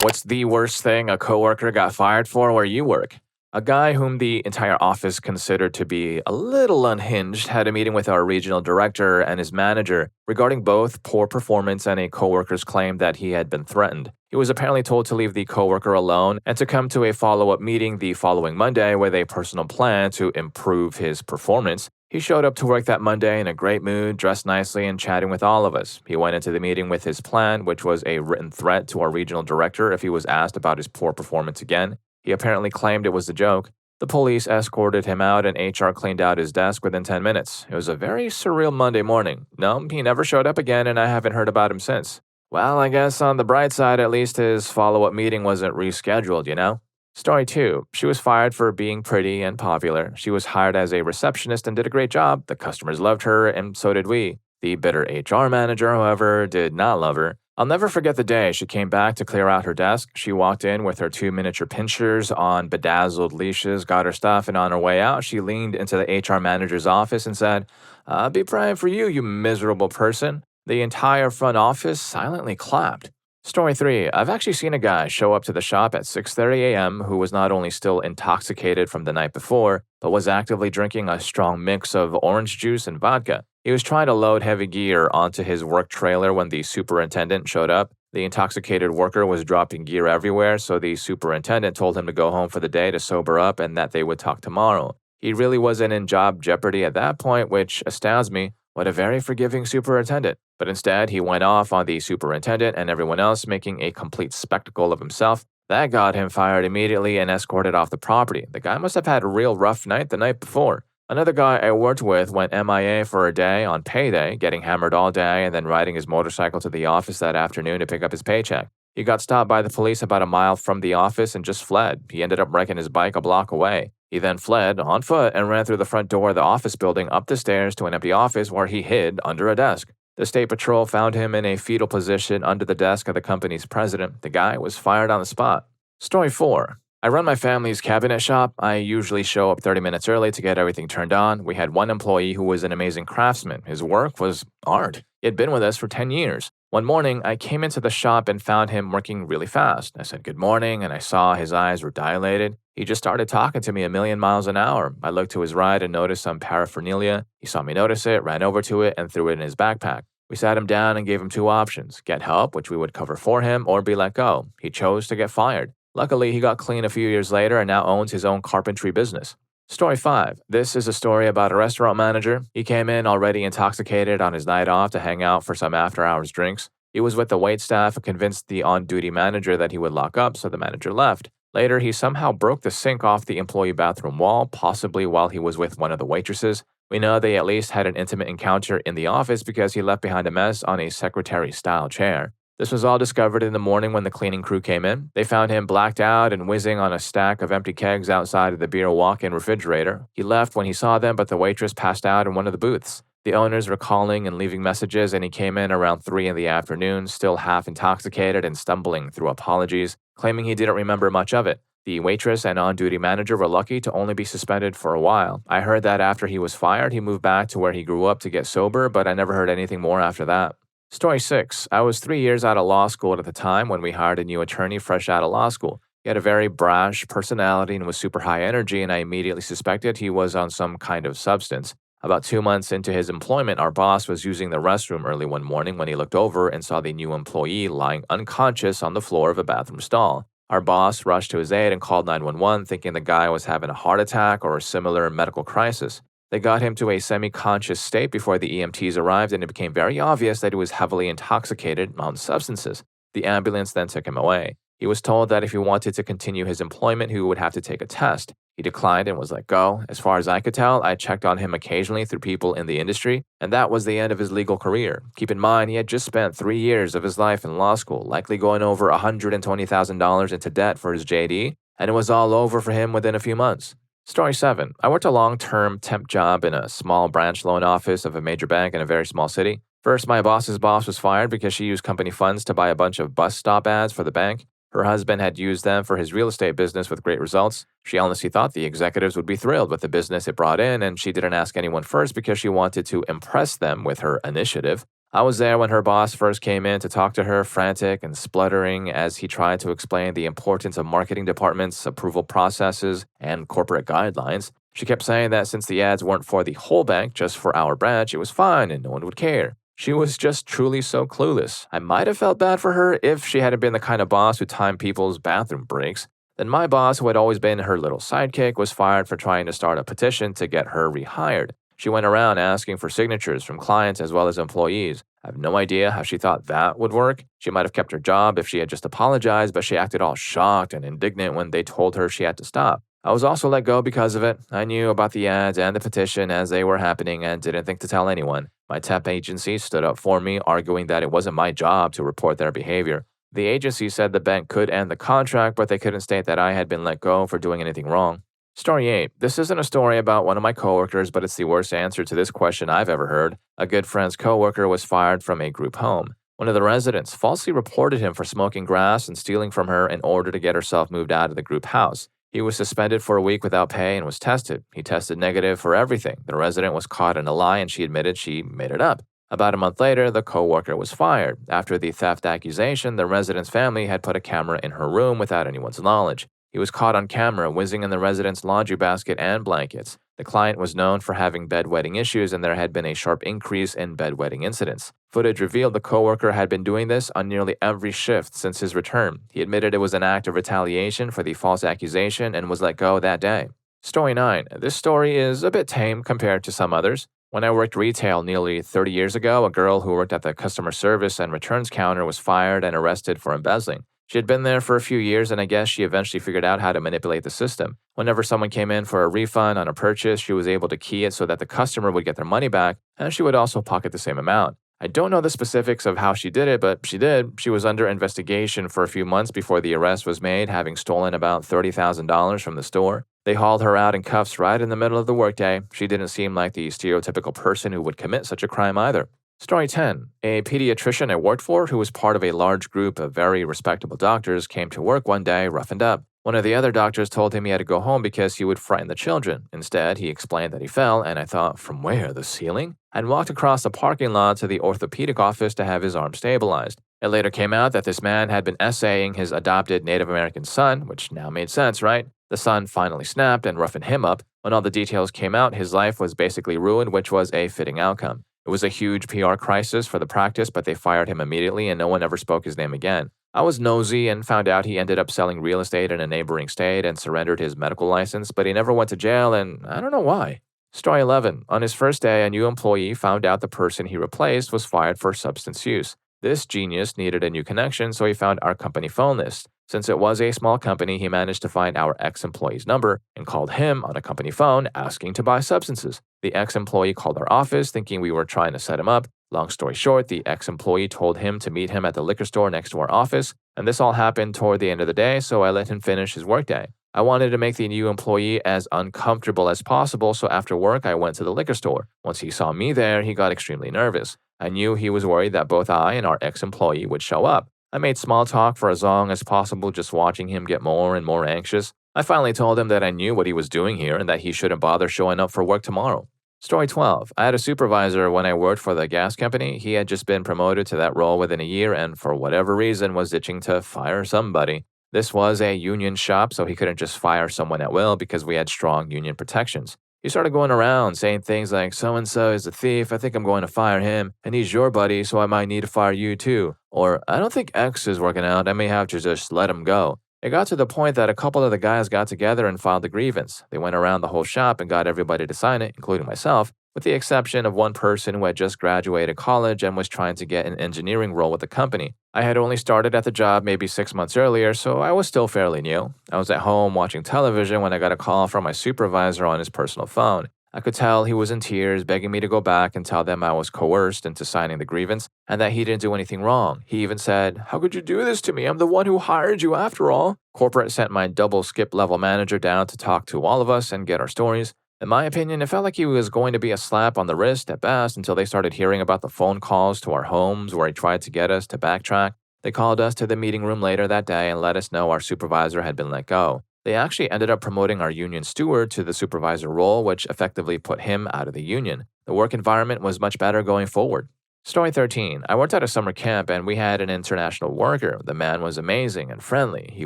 What's the worst thing a coworker got fired for where you work? A guy whom the entire office considered to be a little unhinged had a meeting with our regional director and his manager regarding both poor performance and a coworker's claim that he had been threatened. He was apparently told to leave the coworker alone and to come to a follow-up meeting the following Monday with a personal plan to improve his performance. He showed up to work that Monday in a great mood, dressed nicely, and chatting with all of us. He went into the meeting with his plan, which was a written threat to our regional director if he was asked about his poor performance again. He apparently claimed it was a joke. The police escorted him out and HR cleaned out his desk within 10 minutes. It was a very surreal Monday morning. No, he never showed up again and I haven't heard about him since. Well, I guess on the bright side, at least his follow-up meeting wasn't rescheduled, you know? Story 2. She was fired for being pretty and popular. She was hired as a receptionist and did a great job. The customers loved her, and so did we. The bitter HR manager, however, did not love her. I'll never forget the day she came back to clear out her desk. She walked in with her 2 miniature pinschers on bedazzled leashes, got her stuff, and on her way out, she leaned into the HR manager's office and said, "I'll be praying for you, you miserable person." The entire front office silently clapped. Story 3. I've actually seen a guy show up to the shop at 6:30 a.m. who was not only still intoxicated from the night before, but was actively drinking a strong mix of orange juice and vodka. He was trying to load heavy gear onto his work trailer when the superintendent showed up. The intoxicated worker was dropping gear everywhere, so the superintendent told him to go home for the day to sober up and that they would talk tomorrow. He really wasn't in job jeopardy at that point, which astounds me. What a very forgiving superintendent. But instead, he went off on the superintendent and everyone else, making a complete spectacle of himself. That got him fired immediately and escorted off the property. The guy must have had a real rough night the night before. Another guy I worked with went MIA for a day on payday, getting hammered all day and then riding his motorcycle to the office that afternoon to pick up his paycheck. He got stopped by the police about a mile from the office and just fled. He ended up wrecking his bike a block away. He then fled on foot and ran through the front door of the office building up the stairs to an empty office where he hid under a desk. The state patrol found him in a fetal position under the desk of the company's president. The guy was fired on the spot. Story 4. I run my family's cabinet shop. I usually show up 30 minutes early to get everything turned on. We had one employee who was an amazing craftsman. His work was art. He had been with us for 10 years. One morning, I came into the shop and found him working really fast. I said good morning, and I saw his eyes were dilated. He just started talking to me a million miles an hour. I looked to his right and noticed some paraphernalia. He saw me notice it, ran over to it, and threw it in his backpack. We sat him down and gave him 2 options: get help, which we would cover for him, or be let go. He chose to get fired. Luckily, he got clean a few years later and now owns his own carpentry business. Story 5. This is a story about a restaurant manager. He came in already intoxicated on his night off to hang out for some after-hours drinks. He was with the waitstaff and convinced the on-duty manager that he would lock up, so the manager left. Later, he somehow broke the sink off the employee bathroom wall, possibly while he was with one of the waitresses. We know they at least had an intimate encounter in the office because he left behind a mess on a secretary-style chair. This was all discovered in the morning when the cleaning crew came in. They found him blacked out and whizzing on a stack of empty kegs outside of the beer walk-in refrigerator. He left when he saw them, but the waitress passed out in one of the booths. The owners were calling and leaving messages, and he came in around 3 in the afternoon, still half intoxicated and stumbling through apologies, claiming he didn't remember much of it. The waitress and on-duty manager were lucky to only be suspended for a while. I heard that after he was fired, he moved back to where he grew up to get sober, but I never heard anything more after that. Story 6. I was 3 years out of law school at the time when we hired a new attorney fresh out of law school. He had a very brash personality and was super high energy, and I immediately suspected he was on some kind of substance. About 2 months into his employment, our boss was using the restroom early one morning when he looked over and saw the new employee lying unconscious on the floor of a bathroom stall. Our boss rushed to his aid and called 911, thinking the guy was having a heart attack or a similar medical crisis. They got him to a semi-conscious state before the EMTs arrived, and it became very obvious that he was heavily intoxicated on substances. The ambulance then took him away. He was told that if he wanted to continue his employment, he would have to take a test. He declined and was let go. As far as I could tell, I checked on him occasionally through people in the industry, and that was the end of his legal career. Keep in mind, he had just spent 3 years of his life in law school, likely going over $120,000 into debt for his JD, and it was all over for him within a few months. Story 7. I worked a long-term temp job in a small branch loan office of a major bank in a very small city. First, my boss's boss was fired because she used company funds to buy a bunch of bus stop ads for the bank. Her husband had used them for his real estate business with great results. She honestly thought the executives would be thrilled with the business it brought in, and she didn't ask anyone first because she wanted to impress them with her initiative. I was there when her boss first came in to talk to her, frantic and spluttering as he tried to explain the importance of marketing departments, approval processes, and corporate guidelines. She kept saying that since the ads weren't for the whole bank, just for our branch, it was fine and no one would care. She was just truly so clueless. I might have felt bad for her if she hadn't been the kind of boss who timed people's bathroom breaks. Then my boss, who had always been her little sidekick, was fired for trying to start a petition to get her rehired. She went around asking for signatures from clients as well as employees. I have no idea how she thought that would work. She might have kept her job if she had just apologized, but she acted all shocked and indignant when they told her she had to stop. I was also let go because of it. I knew about the ads and the petition as they were happening and didn't think to tell anyone. My temp agency stood up for me, arguing that it wasn't my job to report their behavior. The agency said the bank could end the contract, but they couldn't state that I had been let go for doing anything wrong. Story 8. This isn't a story about one of my coworkers, but it's the worst answer to this question I've ever heard. A good friend's coworker was fired from a group home. One of the residents falsely reported him for smoking grass and stealing from her in order to get herself moved out of the group house. He was suspended for a week without pay and was tested. He tested negative for everything. The resident was caught in a lie and she admitted she made it up. About a month later, the coworker was fired. After the theft accusation, the resident's family had put a camera in her room without anyone's knowledge. He was caught on camera whizzing in the resident's laundry basket and blankets. The client was known for having bedwetting issues and there had been a sharp increase in bedwetting incidents. Footage revealed the coworker had been doing this on nearly every shift since his return. He admitted it was an act of retaliation for the false accusation and was let go that day. Story 9. This story is a bit tame compared to some others. When I worked retail nearly 30 years ago, a girl who worked at the customer service and returns counter was fired and arrested for embezzling. She had been there for a few years, and I guess she eventually figured out how to manipulate the system. Whenever someone came in for a refund on a purchase, she was able to key it so that the customer would get their money back, and she would also pocket the same amount. I don't know the specifics of how she did it, but she did. She was under investigation for a few months before the arrest was made, having stolen about $30,000 from the store. They hauled her out in cuffs right in the middle of the workday. She didn't seem like the stereotypical person who would commit such a crime either. Story 10. A pediatrician I worked for, who was part of a large group of very respectable doctors, came to work one day roughened up. One of the other doctors told him he had to go home because he would frighten the children. Instead, he explained that he fell, and I thought, from where, the ceiling? And walked across the parking lot to the orthopedic office to have his arm stabilized. It later came out that this man had been essaying his adopted Native American son, which now made sense, right? The son finally snapped and roughened him up. When all the details came out, his life was basically ruined, which was a fitting outcome. It was a huge PR crisis for the practice, but they fired him immediately and no one ever spoke his name again. I was nosy and found out he ended up selling real estate in a neighboring state and surrendered his medical license, but he never went to jail and I don't know why. Story 11. On his first day, a new employee found out the person he replaced was fired for substance use. This genius needed a new connection, so he found our company phone list. Since it was a small company, he managed to find our ex-employee's number and called him on a company phone asking to buy substances. The ex-employee called our office thinking we were trying to set him up. Long story short, the ex-employee told him to meet him at the liquor store next to our office, and this all happened toward the end of the day, so I let him finish his workday. I wanted to make the new employee as uncomfortable as possible, so after work, I went to the liquor store. Once he saw me there, he got extremely nervous. I knew he was worried that both I and our ex-employee would show up. I made small talk for as long as possible, just watching him get more and more anxious. I finally told him that I knew what he was doing here and that he shouldn't bother showing up for work tomorrow. Story 12. I had a supervisor when I worked for the gas company. He had just been promoted to that role within a year and for whatever reason was itching to fire somebody. This was a union shop, so he couldn't just fire someone at will because we had strong union protections. He started going around saying things like, so-and-so is a thief, I think I'm going to fire him, and he's your buddy, so I might need to fire you too. Or, I don't think X is working out, I may have to just let him go. It got to the point that a couple of the guys got together and filed a grievance. They went around the whole shop and got everybody to sign it, including myself, with the exception of one person who had just graduated college and was trying to get an engineering role with the company. I had only started at the job maybe 6 months earlier, so I was still fairly new. I was at home watching television when I got a call from my supervisor on his personal phone. I could tell he was in tears, begging me to go back and tell them I was coerced into signing the grievance and that he didn't do anything wrong. He even said, "How could you do this to me? I'm the one who hired you after all." Corporate sent my double skip level manager down to talk to all of us and get our stories. In my opinion, it felt like he was going to be a slap on the wrist at best until they started hearing about the phone calls to our homes where he tried to get us to backtrack. They called us to the meeting room later that day and let us know our supervisor had been let go. They actually ended up promoting our union steward to the supervisor role, which effectively put him out of the union. The work environment was much better going forward. Story 13. I worked at a summer camp and we had an international worker. The man was amazing and friendly. He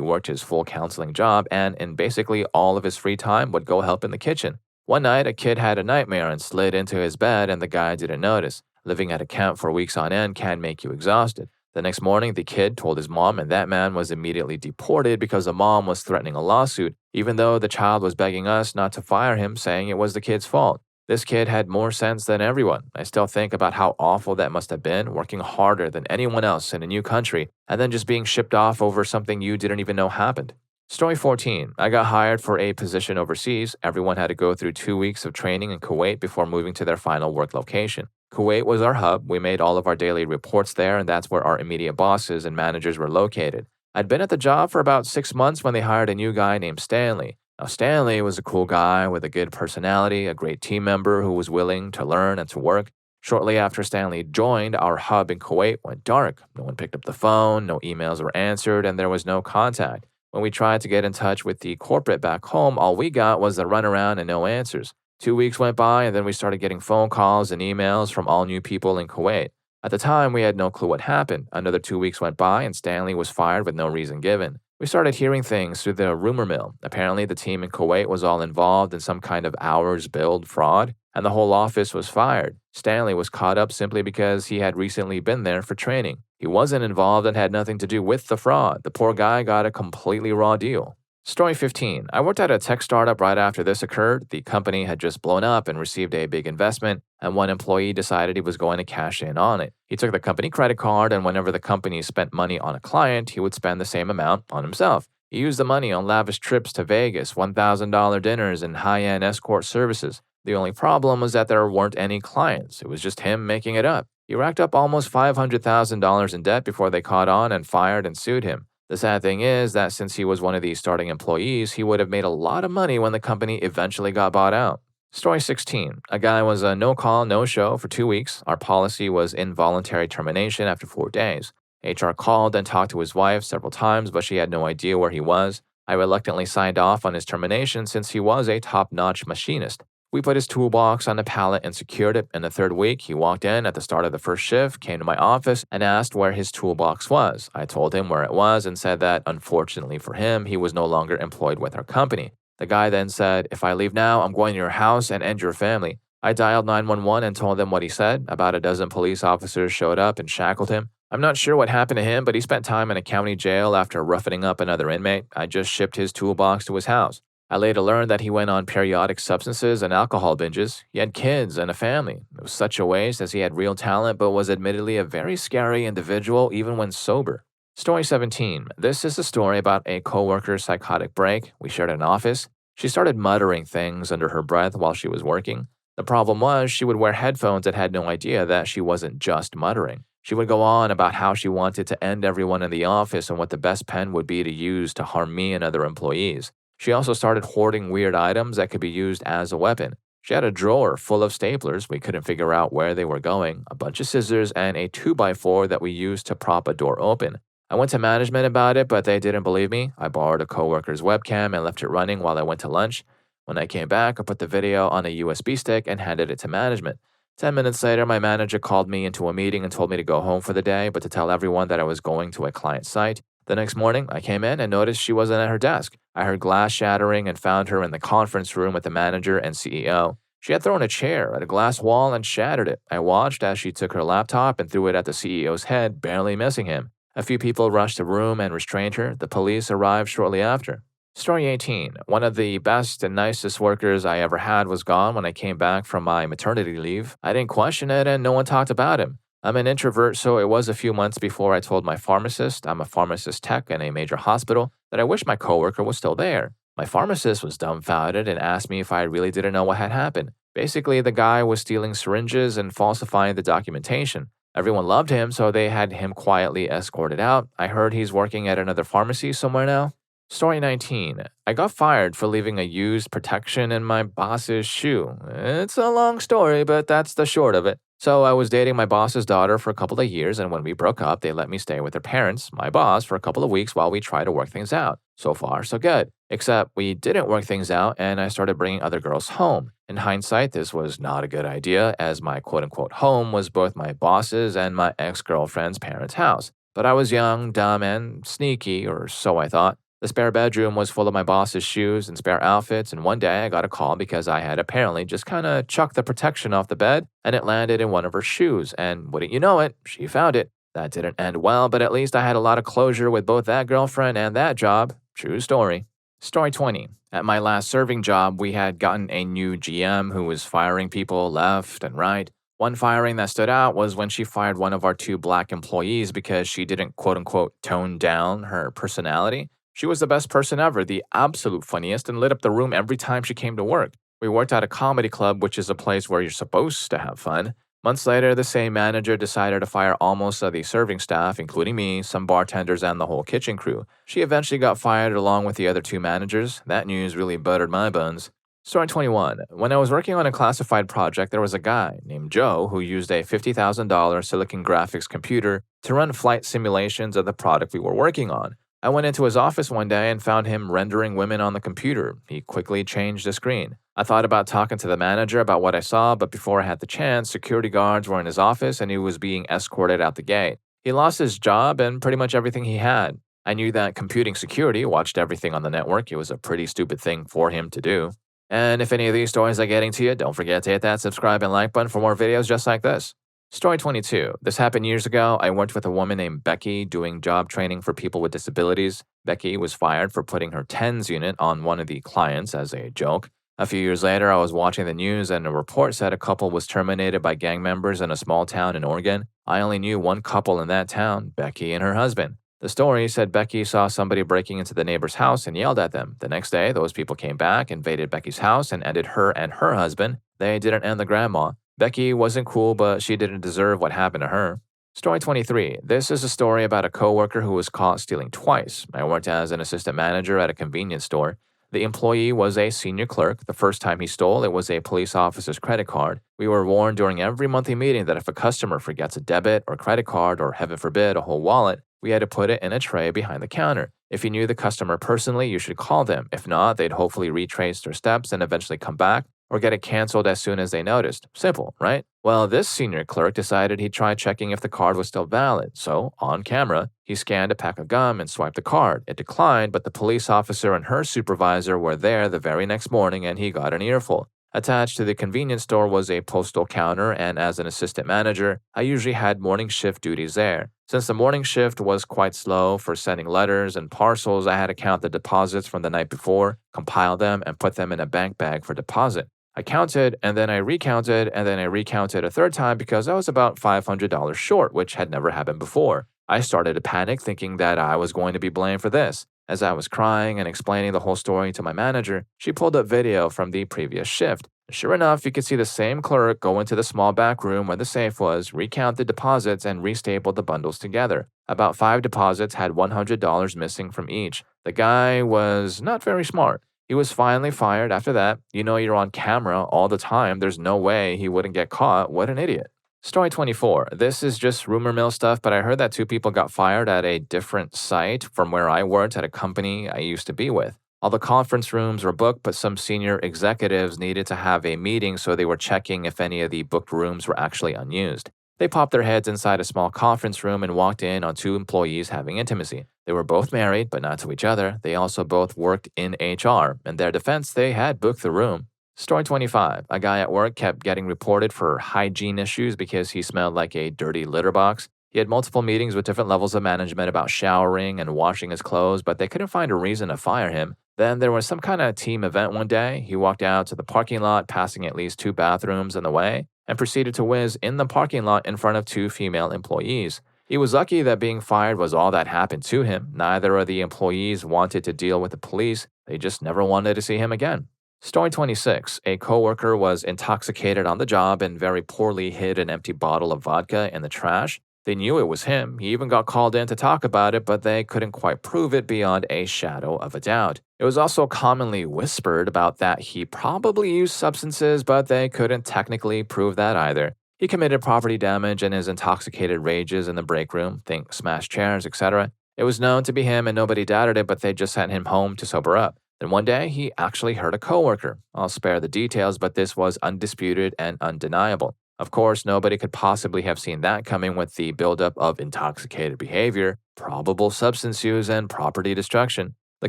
worked his full counseling job and, in basically all of his free time, would go help in the kitchen. One night, a kid had a nightmare and slid into his bed, and the guy didn't notice. Living at a camp for weeks on end can make you exhausted. The next morning, the kid told his mom, and that man was immediately deported because the mom was threatening a lawsuit, even though the child was begging us not to fire him, saying it was the kid's fault. This kid had more sense than everyone. I still think about how awful that must have been, working harder than anyone else in a new country, and then just being shipped off over something you didn't even know happened. Story 14. I got hired for a position overseas. Everyone had to go through 2 weeks of training in Kuwait before moving to their final work location. Kuwait was our hub. We made all of our daily reports there, and that's where our immediate bosses and managers were located. I'd been at the job for about 6 months when they hired a new guy named Stanley. Now, Stanley was a cool guy with a good personality, a great team member who was willing to learn and to work. Shortly after Stanley joined, our hub in Kuwait went dark. No one picked up the phone, no emails were answered, and there was no contact. When we tried to get in touch with the corporate back home, all we got was a runaround and no answers. 2 weeks went by, and then we started getting phone calls and emails from all new people in Kuwait. At the time, we had no clue what happened. Another 2 weeks went by, and Stanley was fired with no reason given. We started hearing things through the rumor mill. Apparently, the team in Kuwait was all involved in some kind of hours billed fraud, and the whole office was fired. Stanley was caught up simply because he had recently been there for training. He wasn't involved and had nothing to do with the fraud. The poor guy got a completely raw deal. Story 15. I worked at a tech startup right after this occurred. The company had just blown up and received a big investment, and one employee decided he was going to cash in on it. He took the company credit card, and whenever the company spent money on a client, he would spend the same amount on himself. He used the money on lavish trips to Vegas, $1,000 dinners, and high-end escort services. The only problem was that there weren't any clients. It was just him making it up. He racked up almost $500,000 in debt before they caught on and fired and sued him. The sad thing is that since he was one of these starting employees, he would have made a lot of money when the company eventually got bought out. Story 16. A guy was a no-call, no-show for 2 weeks. Our policy was involuntary termination after 4 days. HR called and talked to his wife several times, but she had no idea where he was. I reluctantly signed off on his termination since he was a top-notch machinist. We put his toolbox on a pallet and secured it. In the 3rd week, he walked in at the start of the first shift, came to my office, and asked where his toolbox was. I told him where it was and said that, unfortunately for him, he was no longer employed with our company. The guy then said, "If I leave now, I'm going to your house and end your family." I dialed 911 and told them what he said. About a dozen police officers showed up and shackled him. I'm not sure what happened to him, but he spent time in a county jail after roughening up another inmate. I just shipped his toolbox to his house. I later learned that he went on periodic substances and alcohol binges. He had kids and a family. It was such a waste as he had real talent but was admittedly a very scary individual even when sober. Story 17. This is a story about a coworker's psychotic break. We shared an office. She started muttering things under her breath while she was working. The problem was she would wear headphones and had no idea that she wasn't just muttering. She would go on about how she wanted to end everyone in the office and what the best pen would be to use to harm me and other employees. She also started hoarding weird items that could be used as a weapon. She had a drawer full of staplers. We couldn't figure out where they were going, a bunch of scissors, and a 2x4 that we used to prop a door open. I went to management about it, but they didn't believe me. I borrowed a coworker's webcam and left it running while I went to lunch. When I came back, I put the video on a USB stick and handed it to management. 10 minutes later, my manager called me into a meeting and told me to go home for the day, but to tell everyone that I was going to a client site. The next morning, I came in and noticed she wasn't at her desk. I heard glass shattering and found her in the conference room with the manager and CEO. She had thrown a chair at a glass wall and shattered it. I watched as she took her laptop and threw it at the CEO's head, barely missing him. A few people rushed the room and restrained her. The police arrived shortly after. Story 18. One of the best and nicest workers I ever had was gone when I came back from my maternity leave. I didn't question it and no one talked about him. I'm an introvert, so it was a few months before I told my pharmacist, I'm a pharmacist tech in a major hospital, that I wish my coworker was still there. My pharmacist was dumbfounded and asked me if I really didn't know what had happened. Basically, the guy was stealing syringes and falsifying the documentation. Everyone loved him, so they had him quietly escorted out. I heard he's working at another pharmacy somewhere now. Story 19. I got fired for leaving a used protection in my boss's shoe. It's a long story, but that's the short of it. So I was dating my boss's daughter for a couple of years, and when we broke up, they let me stay with their parents, my boss, for a couple of weeks while we tried to work things out. So far, so good. Except we didn't work things out, and I started bringing other girls home. In hindsight, this was not a good idea, as my quote unquote home was both my boss's and my ex girlfriend's parents' house. But I was young, dumb, and sneaky, or so I thought. The spare bedroom was full of my boss's shoes and spare outfits, and one day I got a call because I had apparently just kind of chucked the protection off the bed and it landed in one of her shoes, and wouldn't you know it, she found it. That didn't end well, but at least I had a lot of closure with both that girlfriend and that job. True story. Story 20. At my last serving job, we had gotten a new GM who was firing people left and right. One firing that stood out was when she fired one of our two black employees because she didn't quote unquote tone down her personality. She was the best person ever, the absolute funniest, and lit up the room every time she came to work. We worked at a comedy club, which is a place where you're supposed to have fun. Months later, the same manager decided to fire almost the serving staff, including me, some bartenders, and the whole kitchen crew. She eventually got fired along with the other two managers. That news really buttered my buns. Story 21. When I was working on a classified project, there was a guy named Joe who used a $50,000 Silicon Graphics computer to run flight simulations of the product we were working on. I went into his office one day and found him rendering women on the computer. He quickly changed the screen. I thought about talking to the manager about what I saw, but before I had the chance, security guards were in his office and he was being escorted out the gate. He lost his job and pretty much everything he had. I knew that computing security watched everything on the network. It was a pretty stupid thing for him to do. And if any of these stories are getting to you, don't forget to hit that subscribe and like button for more videos just like this. Story 22. This happened years ago. I worked with a woman named Becky doing job training for people with disabilities. Becky was fired for putting her TENS unit on one of the clients as a joke. A few years later, I was watching the news and a report said a couple was terminated by gang members in a small town in Oregon. I only knew one couple in that town, Becky and her husband. The story said Becky saw somebody breaking into the neighbor's house and yelled at them. The next day, those people came back, invaded Becky's house, and ended her and her husband. They didn't end the grandma. Becky wasn't cool, but she didn't deserve what happened to her. Story 23. This is a story about a coworker who was caught stealing twice. I worked as an assistant manager at a convenience store. The employee was a senior clerk. The first time he stole, it was a police officer's credit card. We were warned during every monthly meeting that if a customer forgets a debit or credit card or, heaven forbid, a whole wallet, we had to put it in a tray behind the counter. If you knew the customer personally, you should call them. If not, they'd hopefully retrace their steps and eventually come back or get it canceled as soon as they noticed. Simple, right? Well, this senior clerk decided he'd try checking if the card was still valid. So, on camera, he scanned a pack of gum and swiped the card. It declined, but the police officer and her supervisor were there the very next morning and he got an earful. Attached to the convenience store was a postal counter, and as an assistant manager, I usually had morning shift duties there. Since the morning shift was quite slow for sending letters and parcels, I had to count the deposits from the night before, compile them, and put them in a bank bag for deposit. I counted, and then I recounted, and then I recounted a third time because I was about $500 short, which had never happened before. I started to panic, thinking that I was going to be blamed for this. As I was crying and explaining the whole story to my manager, she pulled up video from the previous shift. Sure enough, you could see the same clerk go into the small back room where the safe was, recount the deposits, and restaple the bundles together. About 5 deposits had $100 missing from each. The guy was not very smart. He was finally fired after that. You know you're on camera all the time. There's no way he wouldn't get caught. What an idiot. Story 24. This is just rumor mill stuff, but I heard that 2 people got fired at a different site from where I worked at a company I used to be with. All the conference rooms were booked, but some senior executives needed to have a meeting, so they were checking if any of the booked rooms were actually unused. They popped their heads inside a small conference room and walked in on 2 employees having intimacy. They were both married, but not to each other. They also both worked in HR. In their defense, they had booked the room. Story 25. A guy at work kept getting reported for hygiene issues because he smelled like a dirty litter box. He had multiple meetings with different levels of management about showering and washing his clothes, but they couldn't find a reason to fire him. Then there was some kind of team event one day. He walked out to the parking lot, passing at least 2 bathrooms on the way, and proceeded to whiz in the parking lot in front of 2 female employees. He was lucky that being fired was all that happened to him. Neither of the employees wanted to deal with the police. They just never wanted to see him again. Story 26. A coworker was intoxicated on the job and very poorly hid an empty bottle of vodka in the trash. They knew it was him. He even got called in to talk about it, but they couldn't quite prove it beyond a shadow of a doubt. It was also commonly whispered about that he probably used substances, but they couldn't technically prove that either. He committed property damage in his intoxicated rages in the break room, think smashed chairs, etc. It was known to be him and nobody doubted it, but they just sent him home to sober up. Then one day, he actually hurt a coworker. I'll spare the details, but this was undisputed and undeniable. Of course, nobody could possibly have seen that coming with the buildup of intoxicated behavior, probable substance use, and property destruction. The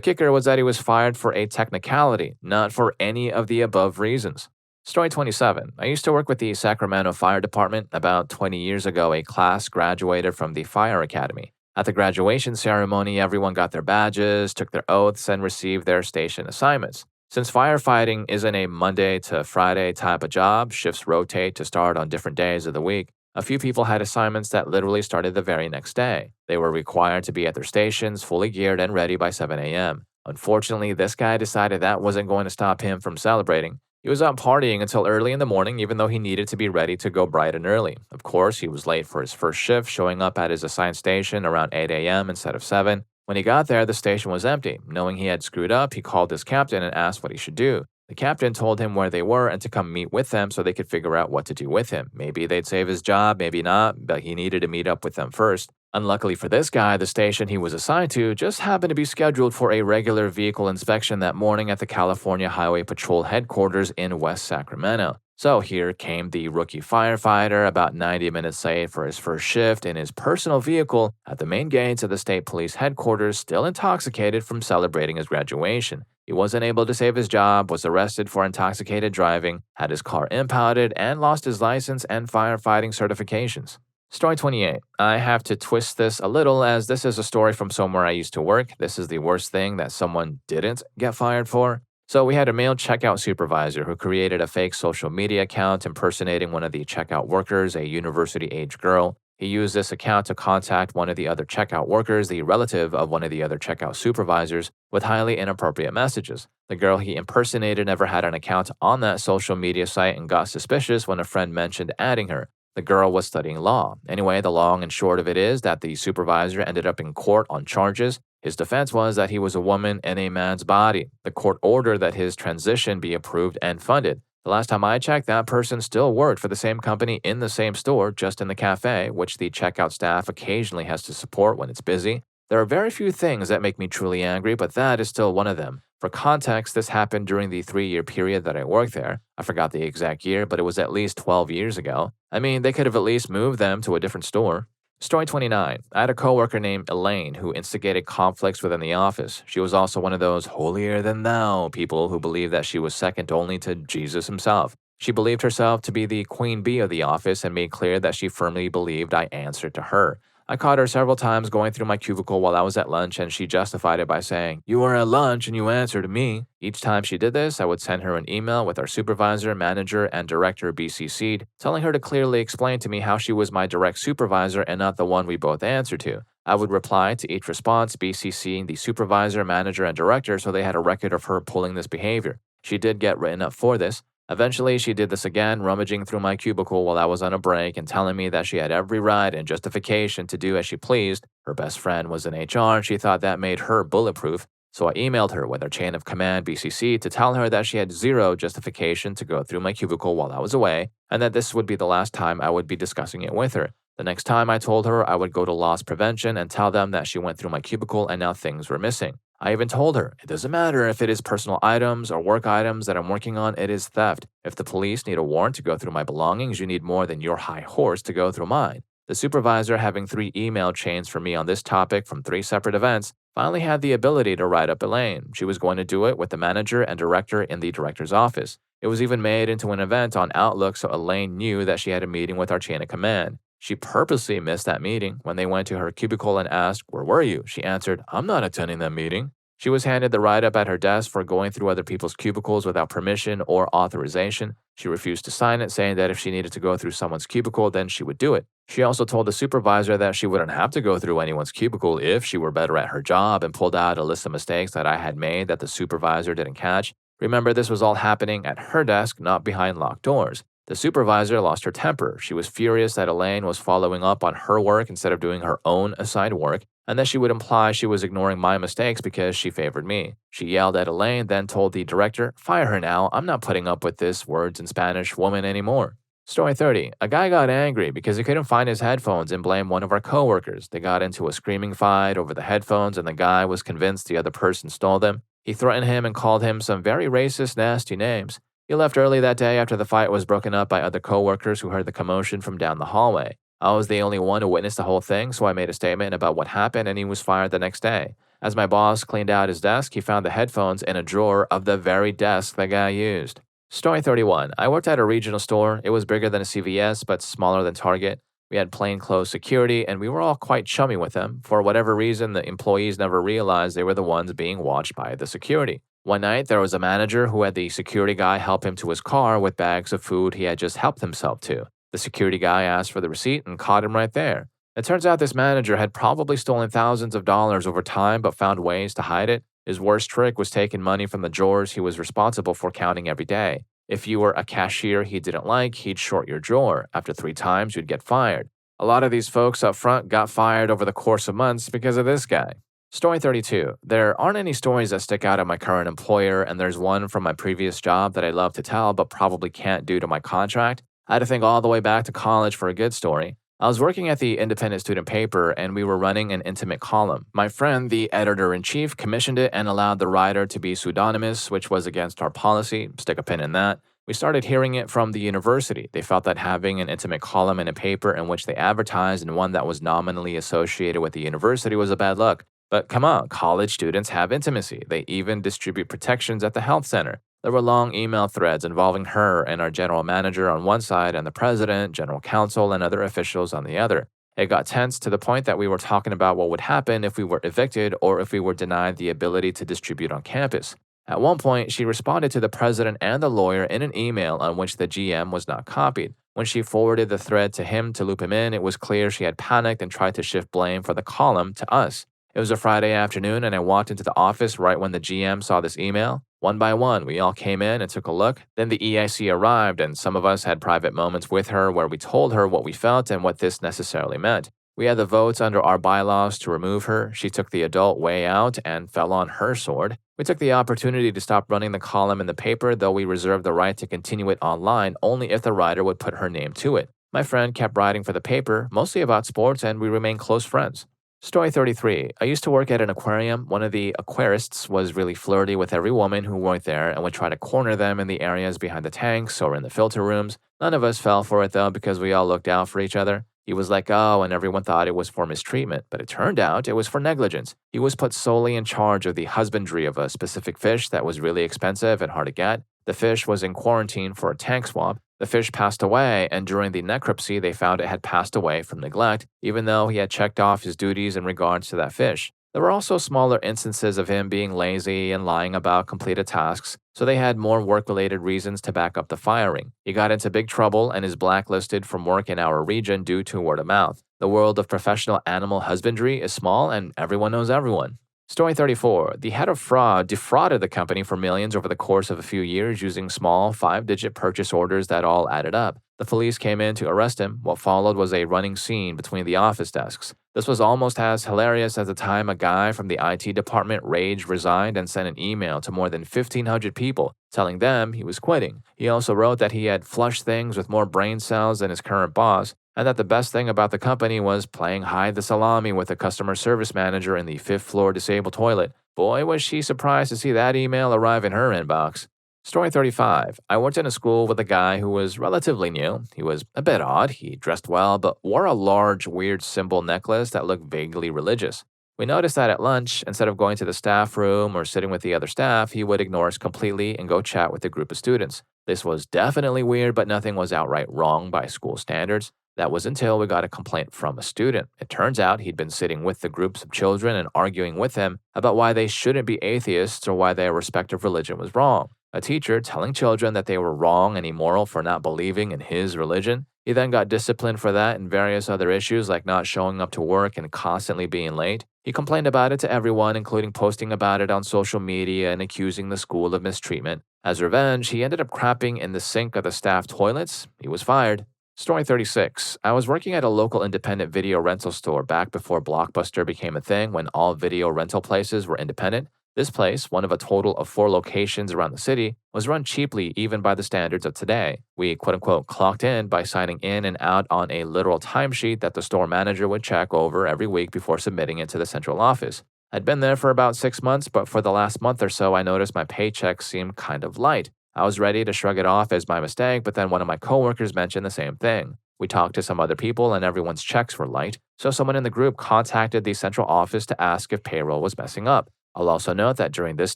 kicker was that he was fired for a technicality, not for any of the above reasons. Story 27. I used to work with the Sacramento Fire Department. About 20 years ago, a class graduated from the fire academy. At the graduation ceremony, everyone got their badges, took their oaths, and received their station assignments. Since firefighting isn't a Monday to Friday type of job, shifts rotate to start on different days of the week. A few people had assignments that literally started the very next day. They were required to be at their stations, fully geared and ready by 7 a.m. Unfortunately, this guy decided that wasn't going to stop him from celebrating. He was out partying until early in the morning, even though he needed to be ready to go bright and early. Of course, he was late for his first shift, showing up at his assigned station around 8 a.m. instead of 7. When he got there, the station was empty. Knowing he had screwed up, he called his captain and asked what he should do. The captain told him where they were and to come meet with them so they could figure out what to do with him. Maybe they'd save his job, maybe not, but he needed to meet up with them first. Unluckily for this guy, the station he was assigned to just happened to be scheduled for a regular vehicle inspection that morning at the California Highway Patrol headquarters in West Sacramento. So here came the rookie firefighter about 90 minutes late for his first shift in his personal vehicle at the main gates of the state police headquarters, still intoxicated from celebrating his graduation. He wasn't able to save his job, was arrested for intoxicated driving, had his car impounded, and lost his license and firefighting certifications. Story 28. I have to twist this a little as this is a story from somewhere I used to work. This is the worst thing that someone didn't get fired for. So we had a male checkout supervisor who created a fake social media account impersonating one of the checkout workers, a university-age girl. He used this account to contact one of the other checkout workers, the relative of one of the other checkout supervisors, with highly inappropriate messages. The girl he impersonated never had an account on that social media site and got suspicious when a friend mentioned adding her. The girl was studying law. Anyway, the long and short of it is that the supervisor ended up in court on charges. His defense was that he was a woman in a man's body. The court ordered that his transition be approved and funded. The last time I checked, that person still worked for the same company in the same store, just in the cafe, which the checkout staff occasionally has to support when it's busy. There are very few things that make me truly angry, but that is still one of them. For context, this happened during the 3-year period that I worked there. I forgot the exact year, but it was at least 12 years ago. I mean, they could have at least moved them to a different store. Story 29. I had a coworker named Elaine who instigated conflicts within the office. She was also one of those holier-than-thou people who believed that she was second only to Jesus himself. She believed herself to be the queen bee of the office and made clear that she firmly believed I answered to her. I caught her several times going through my cubicle while I was at lunch, and she justified it by saying, "You were at lunch and you answered to me." Each time she did this, I would send her an email with our supervisor, manager, and director BCC'd, telling her to clearly explain to me how she was my direct supervisor and not the one we both answered to. I would reply to each response, BCCing the supervisor, manager, and director so they had a record of her pulling this behavior. She did get written up for this. Eventually, she did this again, rummaging through my cubicle while I was on a break and telling me that she had every right and justification to do as she pleased. Her best friend was in HR and she thought that made her bulletproof. So I emailed her with her chain of command BCC to tell her that she had zero justification to go through my cubicle while I was away and that this would be the last time I would be discussing it with her. The next time I told her I would go to loss prevention and tell them that she went through my cubicle and now things were missing. I even told her, it doesn't matter if it is personal items or work items that I'm working on, it is theft. If the police need a warrant to go through my belongings, you need more than your high horse to go through mine. The supervisor, having 3 email chains for me on this topic from 3 separate events, finally had the ability to write up Elaine. She was going to do it with the manager and director in the director's office. It was even made into an event on Outlook so Elaine knew that she had a meeting with our chain of command. She purposely missed that meeting. When they went to her cubicle and asked, "Where were you?" she answered, "I'm not attending that meeting." She was handed the write-up at her desk for going through other people's cubicles without permission or authorization. She refused to sign it, saying that if she needed to go through someone's cubicle, then she would do it. She also told the supervisor that she wouldn't have to go through anyone's cubicle if she were better at her job and pulled out a list of mistakes that I had made that the supervisor didn't catch. Remember, this was all happening at her desk, not behind locked doors. The supervisor lost her temper. She was furious that Elaine was following up on her work instead of doing her own assigned work, and that she would imply she was ignoring my mistakes because she favored me. She yelled at Elaine, then told the director, "Fire her now, I'm not putting up with this words in Spanish woman anymore." Story 30. A guy got angry because he couldn't find his headphones and blamed one of our coworkers. They got into a screaming fight over the headphones and the guy was convinced the other person stole them. He threatened him and called him some very racist, nasty names. He left early that day after the fight was broken up by other coworkers who heard the commotion from down the hallway. I was the only one who witnessed the whole thing, so I made a statement about what happened and he was fired the next day. As my boss cleaned out his desk, he found the headphones in a drawer of the very desk the guy used. Story 31. I worked at a regional store. It was bigger than a CVS, but smaller than Target. We had plainclothes security, and we were all quite chummy with them. For whatever reason, the employees never realized they were the ones being watched by the security. One night, there was a manager who had the security guy help him to his car with bags of food he had just helped himself to. The security guy asked for the receipt and caught him right there. It turns out this manager had probably stolen thousands of dollars over time but found ways to hide it. His worst trick was taking money from the drawers he was responsible for counting every day. If you were a cashier he didn't like, he'd short your drawer. After 3 times, you'd get fired. A lot of these folks up front got fired over the course of months because of this guy. Story 32. There aren't any stories that stick out at my current employer, and there's one from my previous job that I'd love to tell but probably can't due to my contract. I had to think all the way back to college for a good story. I was working at the independent student paper, and we were running an intimate column. My friend, the editor-in-chief, commissioned it and allowed the writer to be pseudonymous, which was against our policy. Stick a pin in that. We started hearing it from the university. They felt that having an intimate column in a paper in which they advertised and one that was nominally associated with the university was a bad look. But come on, college students have intimacy. They even distribute protections at the health center. There were long email threads involving her and our general manager on one side and the president, general counsel, and other officials on the other. It got tense to the point that we were talking about what would happen if we were evicted or if we were denied the ability to distribute on campus. At one point, she responded to the president and the lawyer in an email on which the GM was not copied. When she forwarded the thread to him to loop him in, it was clear she had panicked and tried to shift blame for the column to us. It was a Friday afternoon, and I walked into the office right when the GM saw this email. One by one, we all came in and took a look. Then the EIC arrived, and some of us had private moments with her where we told her what we felt and what this necessarily meant. We had the votes under our bylaws to remove her. She took the adult way out and fell on her sword. We took the opportunity to stop running the column in the paper, though we reserved the right to continue it online only if the writer would put her name to it. My friend kept writing for the paper, mostly about sports, and we remained close friends. Story 33. I used to work at an aquarium. One of the aquarists was really flirty with every woman who worked there and would try to corner them in the areas behind the tanks or in the filter rooms. None of us fell for it though because we all looked out for each other. He was let go and everyone thought it was for mistreatment, but it turned out it was for negligence. He was put solely in charge of the husbandry of a specific fish that was really expensive and hard to get. The fish was in quarantine for a tank swab. The fish passed away, and during the necropsy, they found it had passed away from neglect, even though he had checked off his duties in regards to that fish. There were also smaller instances of him being lazy and lying about completed tasks, so they had more work-related reasons to back up the firing. He got into big trouble and is blacklisted from work in our region due to word of mouth. The world of professional animal husbandry is small, and everyone knows everyone. Story 34. The head of fraud defrauded the company for millions over the course of a few years using small 5-digit purchase orders that all added up. The police came in to arrest him. What followed was a running scene between the office desks. This was almost as hilarious as the time a guy from the IT department resigned and sent an email to more than 1,500 people telling them he was quitting. He also wrote that he had flushed things with more brain cells than his current boss, and that the best thing about the company was playing hide the salami with the customer service manager in the 5th floor disabled toilet. Boy, was she surprised to see that email arrive in her inbox. Story 35. I worked in a school with a guy who was relatively new. He was a bit odd. He dressed well, but wore a large, weird symbol necklace that looked vaguely religious. We noticed that at lunch, instead of going to the staff room or sitting with the other staff, he would ignore us completely and go chat with a group of students. This was definitely weird, but nothing was outright wrong by school standards. That was until we got a complaint from a student. It turns out he'd been sitting with the groups of children and arguing with them about why they shouldn't be atheists or why their respective religion was wrong. A teacher telling children that they were wrong and immoral for not believing in his religion. He then got disciplined for that and various other issues like not showing up to work and constantly being late. He complained about it to everyone, including posting about it on social media and accusing the school of mistreatment. As revenge, he ended up crapping in the sink of the staff toilets. He was fired. Story 36. I was working at a local independent video rental store back before Blockbuster became a thing when all video rental places were independent. This place, one of a total of 4 locations around the city, was run cheaply even by the standards of today. We quote-unquote clocked in by signing in and out on a literal timesheet that the store manager would check over every week before submitting it to the central office. I'd been there for about 6 months, but for the last month or so, I noticed my paycheck seemed kind of light. I was ready to shrug it off as my mistake, but then one of my coworkers mentioned the same thing. We talked to some other people, and everyone's checks were light, so someone in the group contacted the central office to ask if payroll was messing up. I'll also note that during this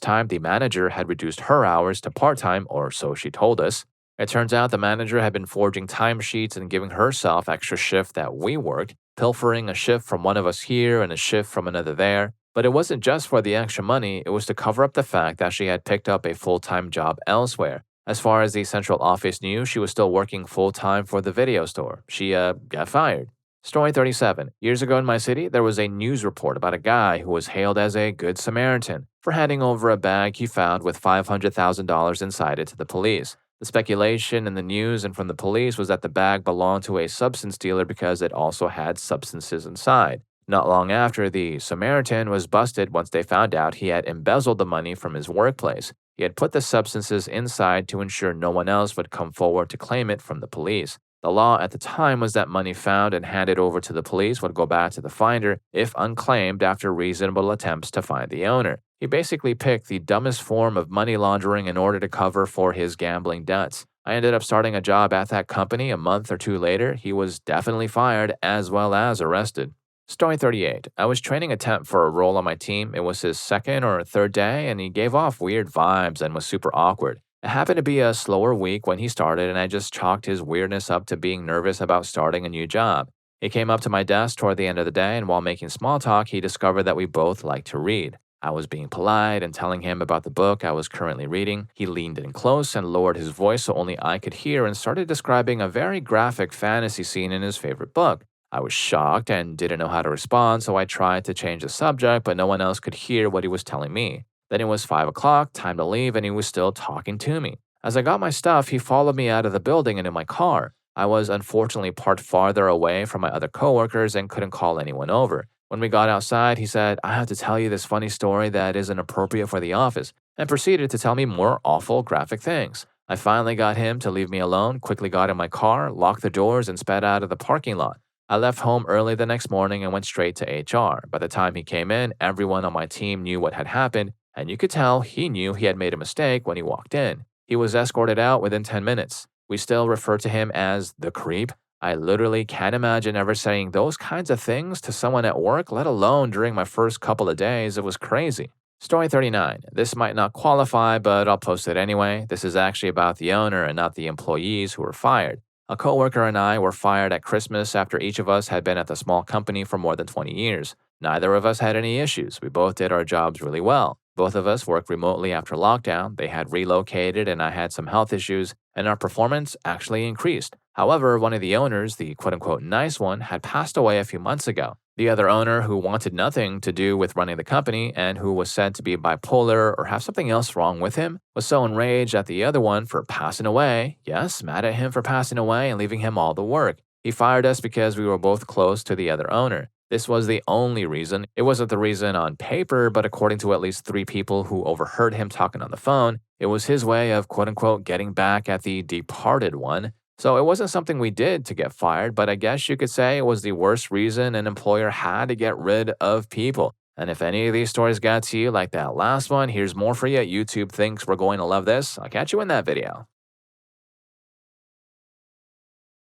time, the manager had reduced her hours to part time, or so she told us. It turns out the manager had been forging timesheets and giving herself extra shift that we worked, pilfering a shift from one of us here and a shift from another there. But it wasn't just for the extra money, it was to cover up the fact that she had picked up a full time job elsewhere. As far as the central office knew, she was still working full time for the video store. She got fired. Story 37. Years ago in my city, there was a news report about a guy who was hailed as a good Samaritan for handing over a bag he found with $500,000 inside it to the police. The speculation in the news and from the police was that the bag belonged to a substance dealer because it also had substances inside. Not long after, the Samaritan was busted once they found out he had embezzled the money from his workplace. He had put the substances inside to ensure no one else would come forward to claim it from the police. The law at the time was that money found and handed over to the police would go back to the finder if unclaimed after reasonable attempts to find the owner. He basically picked the dumbest form of money laundering in order to cover for his gambling debts. I ended up starting a job at that company a month or two later. He was definitely fired as well as arrested. Story 38. I was training a temp for a role on my team. It was his second or third day, and he gave off weird vibes and was super awkward. It happened to be a slower week when he started, and I just chalked his weirdness up to being nervous about starting a new job. He came up to my desk toward the end of the day, and while making small talk, he discovered that we both like to read. I was being polite and telling him about the book I was currently reading. He leaned in close and lowered his voice so only I could hear and started describing a very graphic fantasy scene in his favorite book. I was shocked and didn't know how to respond, so I tried to change the subject, but no one else could hear what he was telling me. Then it was 5 o'clock, time to leave, and he was still talking to me. As I got my stuff, he followed me out of the building and in my car. I was unfortunately parked farther away from my other coworkers and couldn't call anyone over. When we got outside, he said, "I have to tell you this funny story that isn't appropriate for the office," and proceeded to tell me more awful, graphic things. I finally got him to leave me alone, quickly got in my car, locked the doors, and sped out of the parking lot. I left home early the next morning and went straight to HR. By the time he came in, everyone on my team knew what had happened, and you could tell he knew he had made a mistake when he walked in. He was escorted out within 10 minutes. We still refer to him as the creep. I literally can't imagine ever saying those kinds of things to someone at work, let alone during my first couple of days. It was crazy. Story 39. This might not qualify, but I'll post it anyway. This is actually about the owner and not the employees who were fired. A coworker and I were fired at Christmas after each of us had been at the small company for more than 20 years. Neither of us had any issues. We both did our jobs really well. Both of us worked remotely after lockdown. They had relocated and I had some health issues, and our performance actually increased. However, one of the owners, the quote-unquote nice one, had passed away a few months ago. The other owner, who wanted nothing to do with running the company and who was said to be bipolar or have something else wrong with him, was so enraged at the other one for passing away, yes, mad at him for passing away and leaving him all the work. He fired us because we were both close to the other owner. This was the only reason. It wasn't the reason on paper, but according to at least 3 people who overheard him talking on the phone, it was his way of quote-unquote getting back at the departed one. So it wasn't something we did to get fired, but I guess you could say it was the worst reason an employer had to get rid of people. And if any of these stories got to you like that last one, here's more for you. YouTube thinks we're going to love this. I'll catch you in that video.